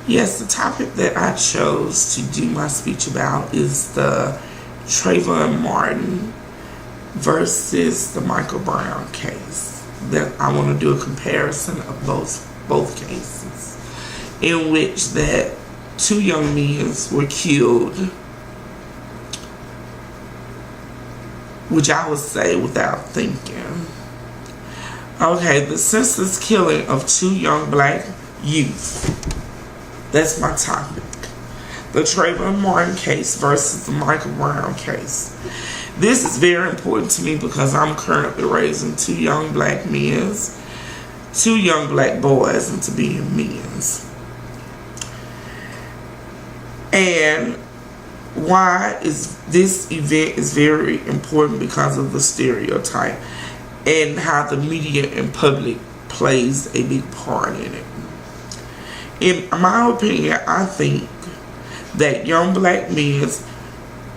Yes, the topic that I chose to do my speech about is the Trayvon Martin versus the Michael Brown case. That I want to do a comparison of both cases, in which that two young men were killed, which I would say without thinking. Okay, the senseless killing of two young black youth. That's my topic. The Trayvon Martin case versus the Michael Brown case. This is very important to me because I'm currently raising two young black boys into being men. And why is this event is very important? Because of the stereotype and how the media and public plays a big part in it. In my opinion, I think that young black men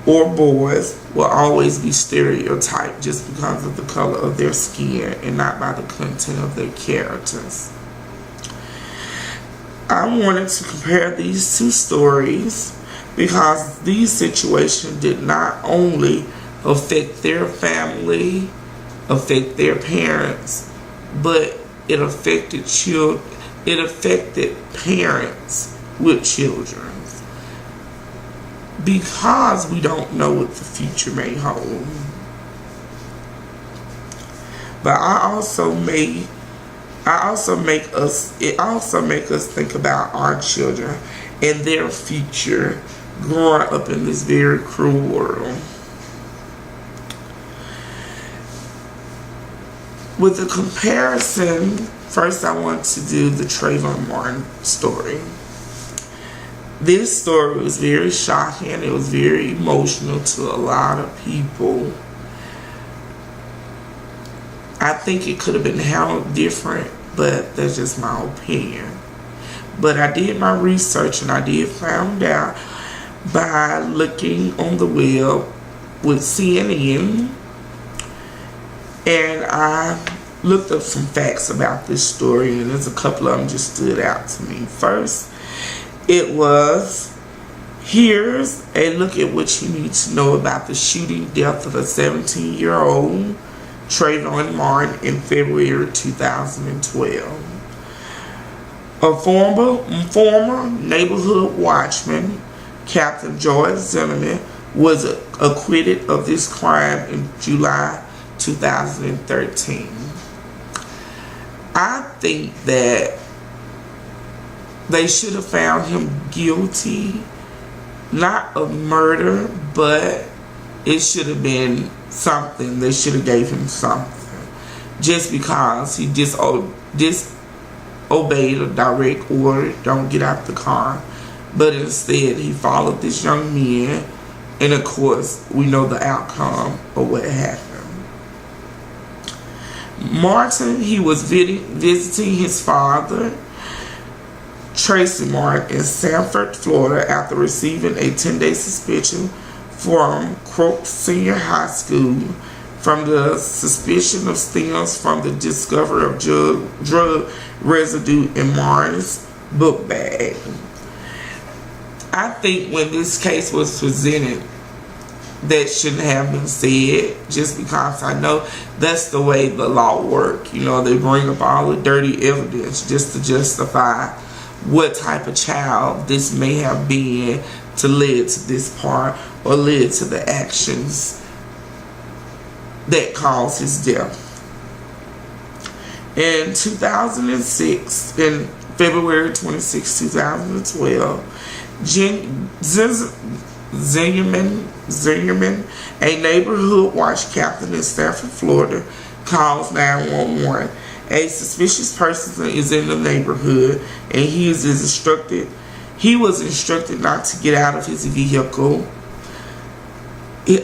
or boys will always be stereotyped just because of the color of their skin and not by the content of their characters. I wanted to compare these two stories because these situations did not only affect their family, affect their parents, but it affected children. It affected parents with children. Because we don't know what the future may hold. But it also make us think about our children and their future growing up in this very cruel world. With the comparison, first I want to do the Trayvon Martin story. This story was very shocking. It was very emotional to a lot of people. I think it could have been handled different, but that's just my opinion. But I did my research and I did find out by looking on the web with CNN, and I looked up some facts about this story, and there's a couple of them just stood out to me. First, it was, here's a look at what you need to know about the shooting death of a 17-year-old Trayvon Martin in February 2012. A former neighborhood watchman, Captain George Zimmerman, was acquitted of this crime in July 2013. I think that they should have found him guilty, not of murder, but it should have been something. They should have gave him something. Just because he disobeyed a direct order, don't get out the car. But instead, he followed this young man, and of course, we know the outcome of what happened. Martin, he was visiting his father, Tracy Martin, in Sanford, Florida, after receiving a 10-day suspension from Crook Senior High School from the suspicion of stems from the discovery of drug residue in Martin's book bag. I think when this case was presented, that shouldn't have been said, just because I know that's the way the law works. You know, they bring up all the dirty evidence just to justify what type of child this may have been to lead to this part or lead to the actions that caused his death. In 2006, in February 26, 2012, Zimmerman, a neighborhood watch captain in Sanford, Florida, calls 911. A suspicious person is in the neighborhood, and he was instructed not to get out of his vehicle,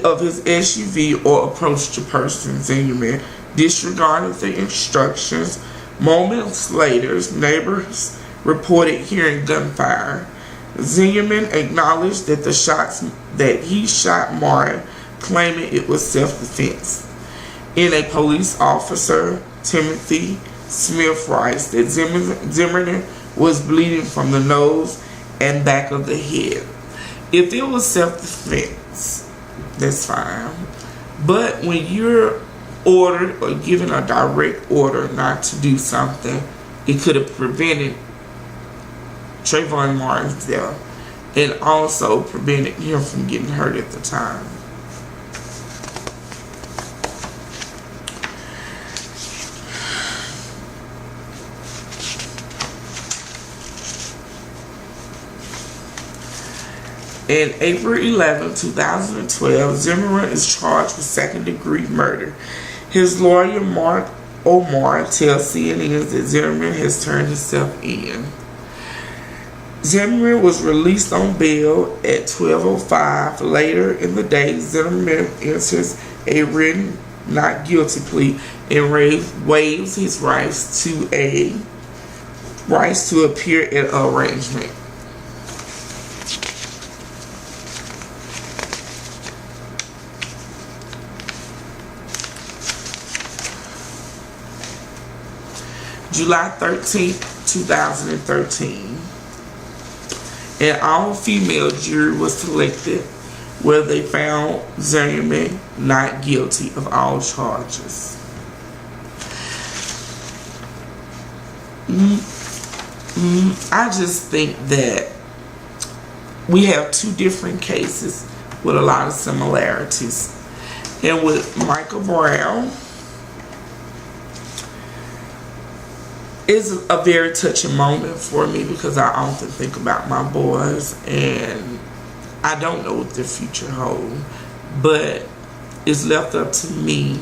of his SUV, or approach the person. Zimmerman disregarded the instructions. Moments later, neighbors reported hearing gunfire. Zimmerman acknowledged that he shot Martin, claiming it was self-defense. And a police officer, Timothy Smith, writes that Zimmerman was bleeding from the nose and back of the head. If it was self-defense, that's fine. But when you're ordered or given a direct order not to do something, it could have prevented Trayvon Martin's death and also prevented him from getting hurt at the time. In April 11, 2012, Zimmerman is charged with second-degree murder. His lawyer, Mark Omar, tells CNN that Zimmerman has turned himself in. Zimmerman was released on bail at 12:05. Later in the day, Zimmerman enters a written not guilty plea and waives his rights to appear at arraignment. July 13th, 2013. An all-female jury was selected where they found Zimmerman not guilty of all charges. I just think that we have two different cases with a lot of similarities. And with Michael Brown, it's a very touching moment for me because I often think about my boys and I don't know what their future holds, but it's left up to me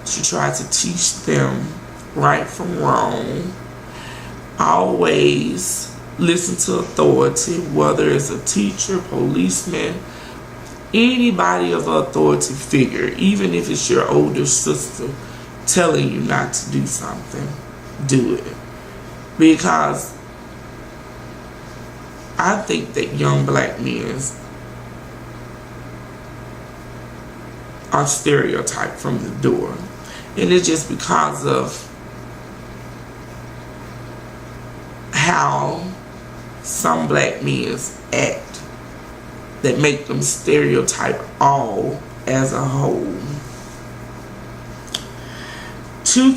to try to teach them right from wrong. Always listen to authority, whether it's a teacher, policeman, anybody of authority figure, even if it's your older sister telling you not to do something, do it. Because I think that young black men are stereotyped from the door. And it's just because of how some black men act that make them stereotype all as a whole. Two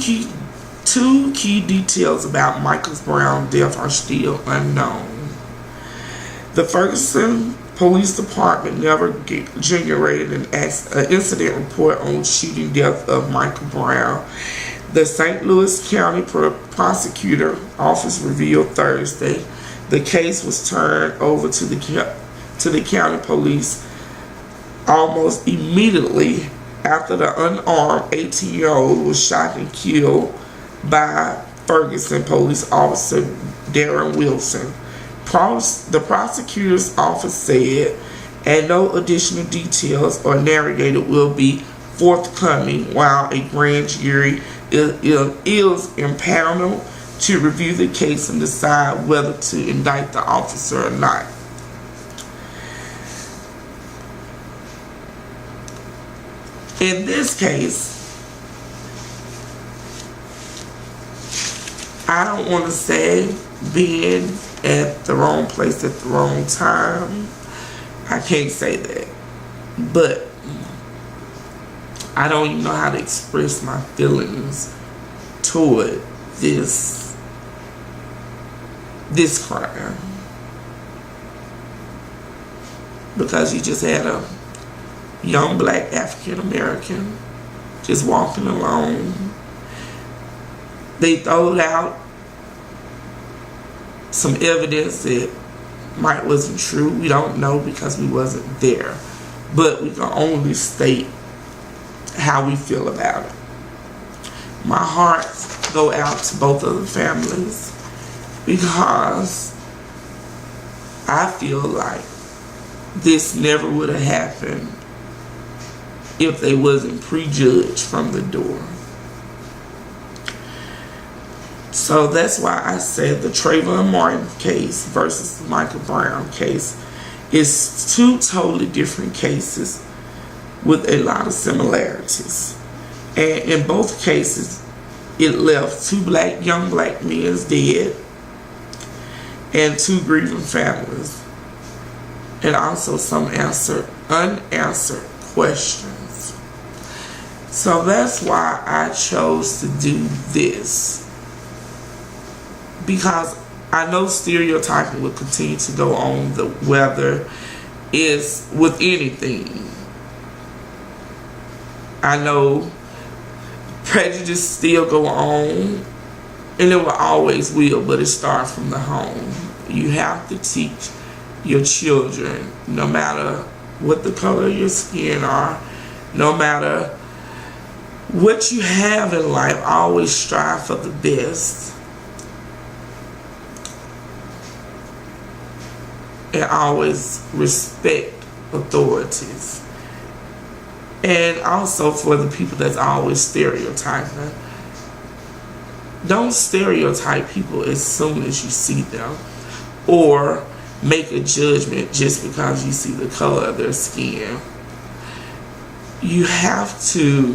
key details about Michael Brown's death are still unknown. The Ferguson Police Department never generated an incident report on shooting death of Michael Brown. The St. Louis County Prosecutor Office revealed Thursday the case was turned over to the county police almost immediately after the unarmed 18-year-old was shot and killed by Ferguson police officer Darren Wilson. The prosecutor's office said, and no additional details or narrated will be forthcoming while a grand jury is impaneled to review the case and decide whether to indict the officer or not. In this case, I don't want to say being at the wrong place at the wrong time. I can't say that. But I don't even know how to express my feelings toward this crime. Because you just had a young black African American just walking along. They throwed out some evidence that might wasn't true. We don't know because we wasn't there. But we can only state how we feel about it. My hearts go out to both of the families because I feel like this never would have happened if they wasn't prejudged from the door. So that's why I said the Trayvon Martin case versus the Michael Brown case is two totally different cases with a lot of similarities. And in both cases, it left two young black men dead. and 2 grieving families, and also some unanswered questions. So that's why I chose to do this, because I know stereotyping will continue to go on, whether it's with anything. I know prejudice still go on, and it will always will, but it starts from the home. You have to teach your children, no matter what the color of your skin are, no matter what you have in life, always strive for the best. And always respect authorities. And also for the people that's always stereotyping, don't stereotype people as soon as you see them, or make a judgment just because you see the color of their skin. You have to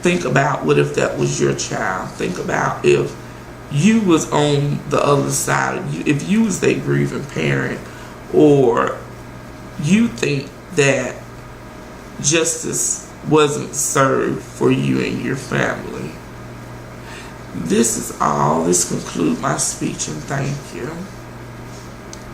think about, what if that was your child? Think about if you was on the other side, if you was a grieving parent, or you think that justice wasn't served for you and your family. This is all. This concludes my speech, and thank you.